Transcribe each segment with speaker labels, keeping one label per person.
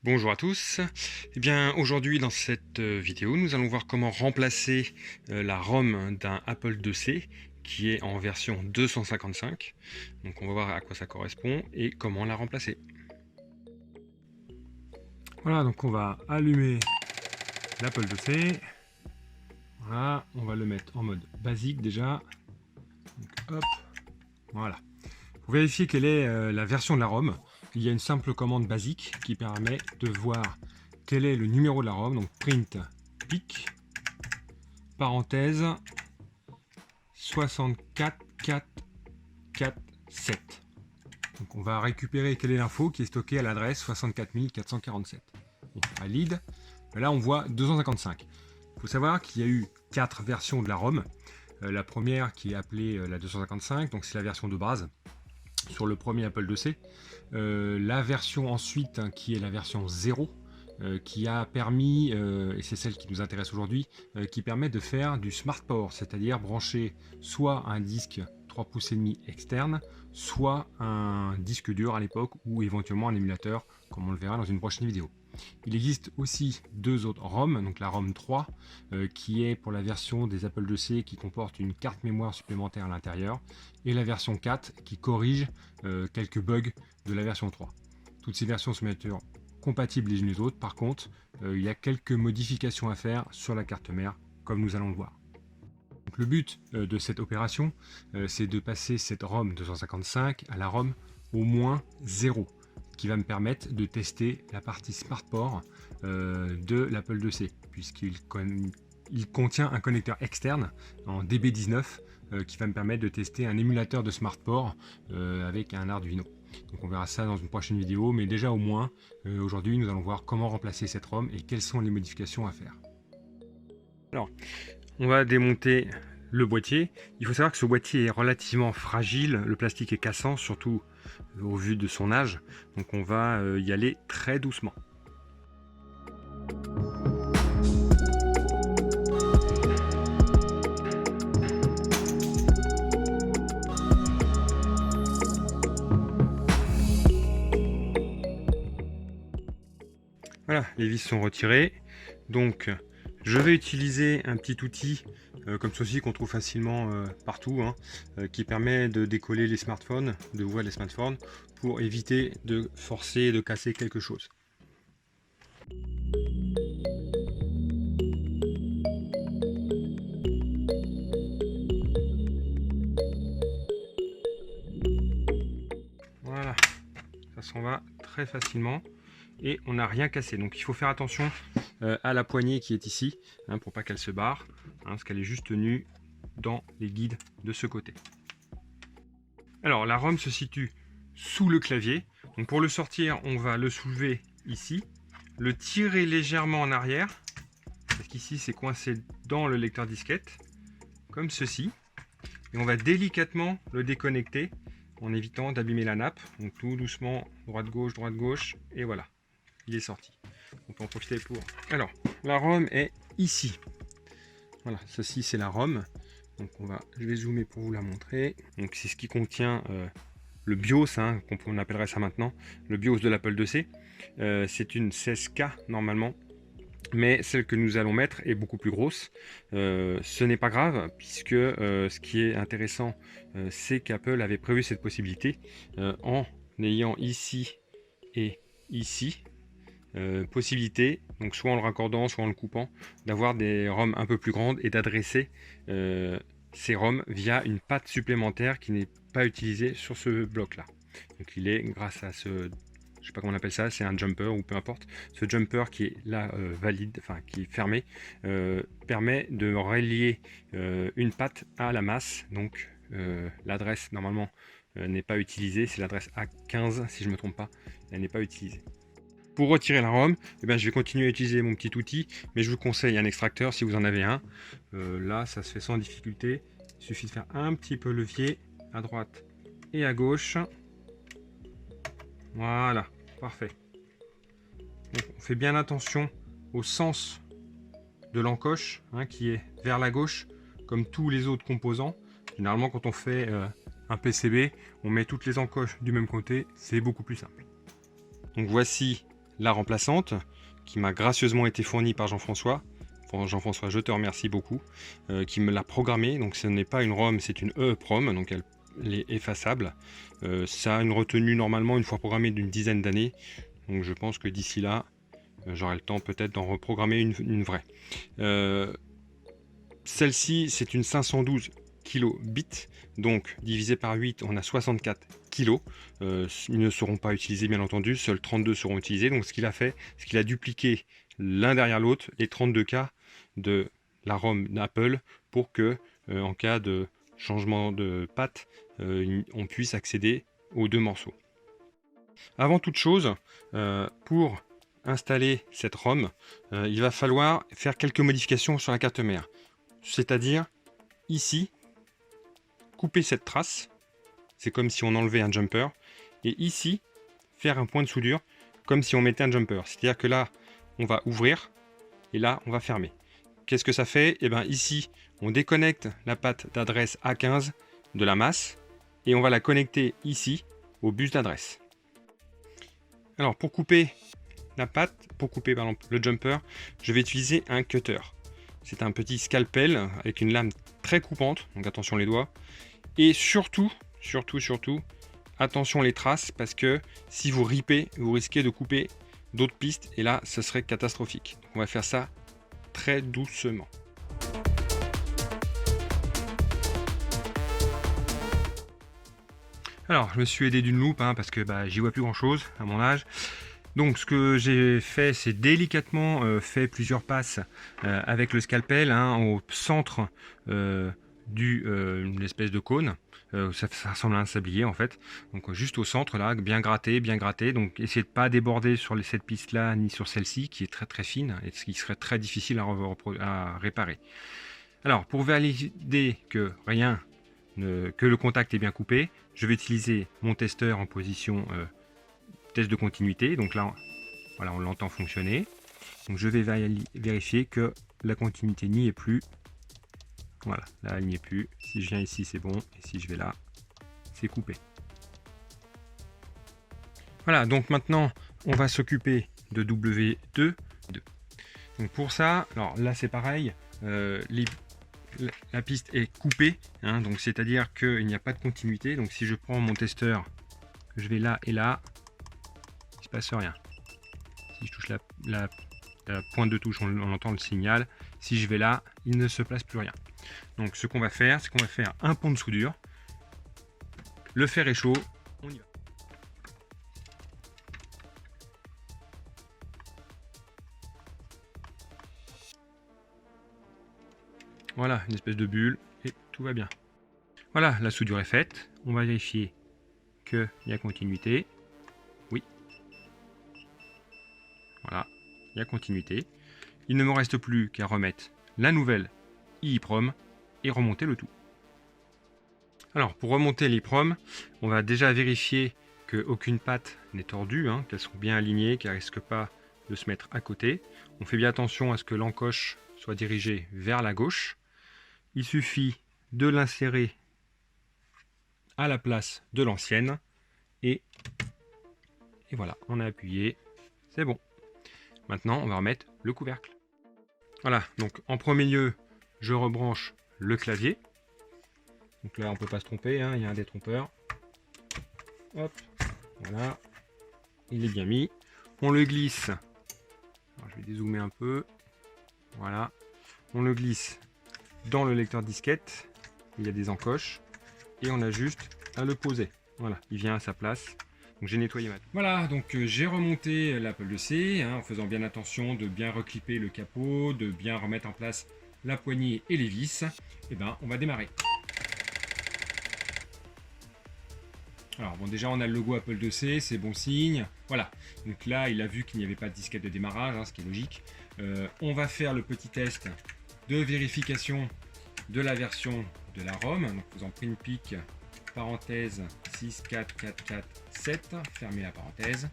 Speaker 1: Bonjour à tous. Eh bien, aujourd'hui dans cette vidéo, nous allons voir comment remplacer la ROM d'un Apple IIc qui est en version 255. Donc on va voir à quoi ça correspond et comment la remplacer.
Speaker 2: Voilà, donc on va allumer l'Apple IIc. Voilà, on va le mettre en mode basique déjà. Donc, hop, voilà. Pour vérifier quelle est la version de la ROM, il y a une simple commande basique qui permet de voir quel est le numéro de la ROM. Donc print PIC, parenthèse 64447. Donc on va récupérer quelle est l'info qui est stockée à l'adresse 64447. On valide. Là on voit 255. Il faut savoir qu'il y a eu 4 versions de la ROM. La première qui est appelée la 255, donc c'est la version de base sur le premier Apple IIc. La version ensuite qui est la version 0, qui a permis, et c'est celle qui nous intéresse aujourd'hui, qui permet de faire du Smart Power, c'est-à-dire brancher soit un disque 3 pouces et demi externe, soit un disque dur à l'époque, ou éventuellement un émulateur, comme on le verra dans une prochaine vidéo. Il existe aussi deux autres ROM, donc la ROM 3 qui est pour la version des Apple IIc qui comporte une carte mémoire supplémentaire à l'intérieur, et la version 4 qui corrige quelques bugs de la version 3. Toutes ces versions sont bien sûr compatibles les unes les autres, par contre il y a quelques modifications à faire sur la carte mère comme nous allons le voir. Donc, le but de cette opération c'est de passer cette ROM 255 à la ROM au moins 0, qui va me permettre de tester la partie SmartPort de l'Apple IIc, puisqu'il contient un connecteur externe en DB19 qui va me permettre de tester un émulateur de SmartPort avec un Arduino. Donc on verra ça dans une prochaine vidéo, mais déjà au moins, aujourd'hui nous allons voir comment remplacer cette ROM et quelles sont les modifications à faire.
Speaker 1: Alors, on va démonter le boîtier. Il faut savoir que ce boîtier est relativement fragile, le plastique est cassant, surtout au vu de son âge, donc on va y aller très doucement. Voilà, les vis sont retirées, donc je vais utiliser un petit outil comme ceci qu'on trouve facilement partout, qui permet de décoller les smartphones, de ouvrir les smartphones pour éviter de forcer et de casser quelque chose. Voilà, ça s'en va très facilement et on n'a rien cassé. Donc il faut faire attention à la poignée qui est ici, pour pas qu'elle se barre, parce qu'elle est juste tenue dans les guides de ce côté. Alors la ROM se situe sous le clavier, donc pour le sortir on va le soulever ici, le tirer légèrement en arrière, parce qu'ici c'est coincé dans le lecteur disquette, comme ceci, et on va délicatement le déconnecter en évitant d'abîmer la nappe, donc tout doucement, droite gauche, et voilà, il est sorti. On peut en profiter pour... Alors, la ROM est ici. Voilà, ceci c'est la ROM. Donc je vais zoomer pour vous la montrer. Donc c'est ce qui contient le BIOS, on appellerait ça maintenant, le BIOS de l'Apple IIc. C'est une 16K normalement, mais celle que nous allons mettre est beaucoup plus grosse. Ce n'est pas grave, puisque ce qui est intéressant, c'est qu'Apple avait prévu cette possibilité en ayant ici et ici possibilité, donc soit en le raccordant, soit en le coupant, d'avoir des ROM un peu plus grandes et d'adresser ces ROM via une patte supplémentaire qui n'est pas utilisée sur ce bloc là. Donc il est grâce à ce, je sais pas comment on appelle ça, c'est un jumper ou peu importe, ce jumper qui est là valide, enfin qui est fermé, permet de relier une patte à la masse. Donc l'adresse normalement n'est pas utilisée, c'est l'adresse A15 si je me trompe pas, elle n'est pas utilisée. Pour retirer la ROM, je vais continuer à utiliser mon petit outil, mais je vous conseille un extracteur si vous en avez un. Là, ça se fait sans difficulté. Il suffit de faire un petit peu levier à droite et à gauche. Voilà, parfait. Donc, on fait bien attention au sens de l'encoche, qui est vers la gauche, comme tous les autres composants. Généralement, quand on fait un PCB, on met toutes les encoches du même côté, c'est beaucoup plus simple. Donc voici la remplaçante qui m'a gracieusement été fournie par Jean-François. Jean-François, je te remercie beaucoup, qui me l'a programmée. Donc ce n'est pas une ROM, c'est une EEPROM, donc elle est effaçable. Ça a une retenue normalement une fois programmée d'une dizaine d'années. Donc je pense que d'ici là, j'aurai le temps peut-être d'en reprogrammer une vraie. Celle-ci, c'est une 512 kilobits, donc divisé par 8, on a 64 kilos. Ils ne seront pas utilisés bien entendu, seuls 32 seront utilisés. Donc ce qu'il a fait, c'est qu'il a dupliqué l'un derrière l'autre les 32K de la ROM d'Apple pour que, en cas de changement de patte, on puisse accéder aux deux morceaux. Avant toute chose, pour installer cette ROM, il va falloir faire quelques modifications sur la carte mère. C'est-à-dire, ici, couper cette trace, c'est comme si on enlevait un jumper, et ici, faire un point de soudure, comme si on mettait un jumper. C'est-à-dire que là, on va ouvrir, et là, on va fermer. Qu'est-ce que ça fait? Eh bien ici, on déconnecte la patte d'adresse A15 de la masse, et on va la connecter ici, au bus d'adresse. Alors, pour couper la patte, par exemple le jumper, je vais utiliser un cutter. C'est un petit scalpel avec une lame très coupante, donc attention les doigts. Et surtout, attention les traces, parce que si vous ripez, vous risquez de couper d'autres pistes, et là, ce serait catastrophique. On va faire ça très doucement. Alors, je me suis aidé d'une loupe, parce que j'y vois plus grand chose à mon âge. Donc ce que j'ai fait, c'est délicatement fait plusieurs passes avec le scalpel au centre d'une espèce de cône. Ça ressemble à un sablier en fait. Donc juste au centre là, bien gratté. Donc essayez de pas déborder sur cette piste là ni sur celle-ci qui est très très fine et ce qui serait très difficile à réparer. Alors pour valider que que le contact est bien coupé, je vais utiliser mon testeur en position test de continuité. Donc là, voilà, on l'entend fonctionner. Donc je vais vérifier que la continuité n'y est plus. Voilà, là elle n'y est plus. Si je viens ici, c'est bon. Et si je vais là, c'est coupé. Voilà, donc maintenant, on va s'occuper de W2. Donc pour ça, alors là c'est pareil. La piste est coupée, donc c'est-à-dire qu'il n'y a pas de continuité. Donc si je prends mon testeur, je vais là et là, il ne se passe rien. Si je touche la pointe de touche, on entend le signal. Si je vais là, il ne se passe plus rien. Donc ce qu'on va faire, c'est qu'on va faire un pont de soudure. Le fer est chaud, on y va. Voilà, une espèce de bulle et tout va bien. Voilà, la soudure est faite. On va vérifier qu'il y a continuité. Oui. Voilà, il y a continuité. Il ne me reste plus qu'à remettre la nouvelle EEPROM et remonter le tout. Alors, pour remonter l'EEPROM, on va déjà vérifier qu'aucune patte n'est tordue, qu'elles sont bien alignées, qu'elles ne risquent pas de se mettre à côté. On fait bien attention à ce que l'encoche soit dirigée vers la gauche. Il suffit de l'insérer à la place de l'ancienne et voilà, on a appuyé, c'est bon. Maintenant, on va remettre le couvercle. Voilà, donc en premier lieu, je rebranche le clavier. Donc là, on ne peut pas se tromper, il y a un détrompeur. Hop, voilà, il est bien mis. On le glisse. Alors, je vais dézoomer un peu. Voilà, on le glisse dans le lecteur disquette. Il y a des encoches et on a juste à le poser. Voilà, il vient à sa place. Donc j'ai nettoyé ma... Voilà, donc j'ai remonté l'Apple IIc en faisant bien attention de bien reclipper le capot, de bien remettre en place la poignée et les vis. Et ben, on va démarrer. Alors bon, déjà on a le logo Apple IIc, c'est bon signe. Voilà, donc là il a vu qu'il n'y avait pas de disquette de démarrage, ce qui est logique. On va faire le petit test de vérification de la version de la ROM. Donc faisant print pick, parenthèse 64447, fermez la parenthèse.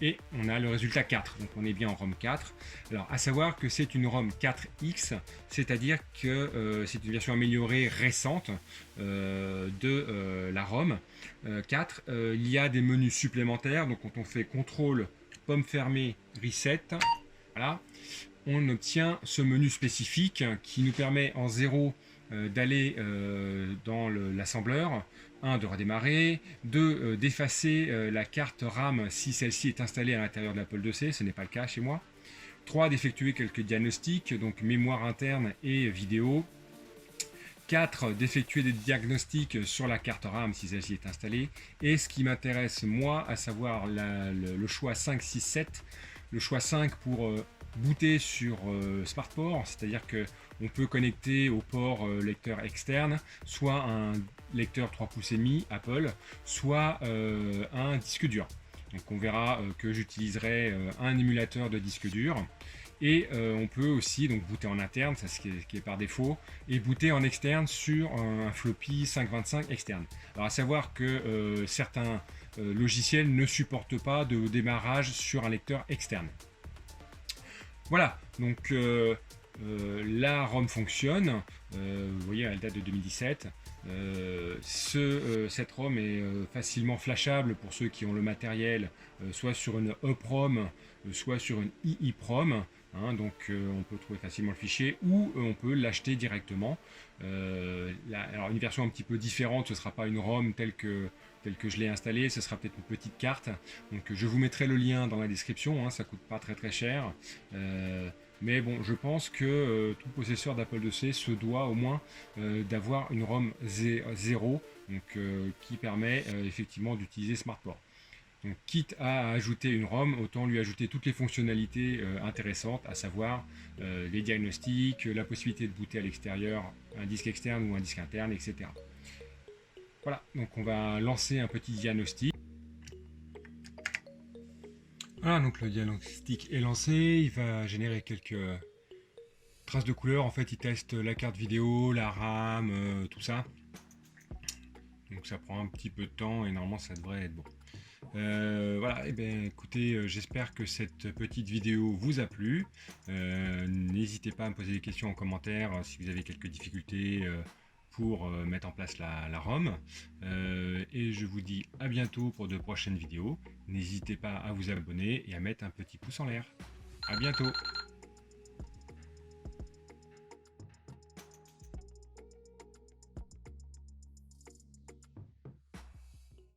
Speaker 1: Et on a le résultat 4, donc on est bien en ROM 4. Alors à savoir que c'est une ROM 4X, c'est-à-dire que c'est une version améliorée récente de la ROM 4. Il y a des menus supplémentaires, donc quand on fait CTRL
Speaker 2: pomme fermée, reset, voilà, on obtient ce menu spécifique qui nous permet en 0 d'aller dans l'assembleur, 1 de redémarrer, 2 d'effacer la carte RAM si celle-ci est installée à l'intérieur de l'Apple IIc, ce n'est pas le cas chez moi, 3 d'effectuer quelques diagnostics, donc mémoire interne et vidéo, 4 d'effectuer des diagnostics sur la carte RAM si celle-ci est installée, et ce qui m'intéresse moi, à savoir le choix 5, 6, 7, le choix 5 pour booter sur SmartPort, c'est-à-dire que on peut connecter au port lecteur externe soit un lecteur 3 pouces et demi Apple, soit un disque dur. Donc on verra que j'utiliserai un émulateur de disque dur. Et on peut aussi donc booter en interne, ça ce qui est par défaut, et booter en externe sur un floppy 525 externe. Alors à savoir que certains logiciels ne supportent pas de démarrage sur un lecteur externe. Voilà, donc la ROM fonctionne, vous voyez elle date de 2017. Cette ROM est facilement flashable pour ceux qui ont le matériel, soit sur une EEPROM, soit sur une EEPROM. Donc on peut trouver facilement le fichier ou on peut l'acheter directement. Alors une version un petit peu différente, ce ne sera pas une ROM telle que je l'ai installée, ce sera peut-être une petite carte. Donc je vous mettrai le lien dans la description, ça coûte pas très cher. Mais bon, je pense que tout possesseur d'Apple IIc se doit au moins d'avoir une ROM 0, donc, qui permet effectivement d'utiliser SmartPort. Donc, quitte à ajouter une ROM, autant lui ajouter toutes les fonctionnalités intéressantes, à savoir les diagnostics, la possibilité de booter à l'extérieur un disque externe ou un disque interne, etc. Voilà, donc on va lancer un petit diagnostic. Voilà, donc le diagnostic est lancé, il va générer quelques traces de couleurs. En fait, il teste la carte vidéo, la RAM, tout ça. Donc ça prend un petit peu de temps et normalement ça devrait être bon. Voilà, et bien écoutez, j'espère que cette petite vidéo vous a plu. N'hésitez pas à me poser des questions en commentaire si vous avez quelques difficultés pour mettre en place la ROM. Et je vous dis à bientôt pour de prochaines vidéos. N'hésitez pas à vous abonner et à mettre un petit pouce en l'air. À bientôt.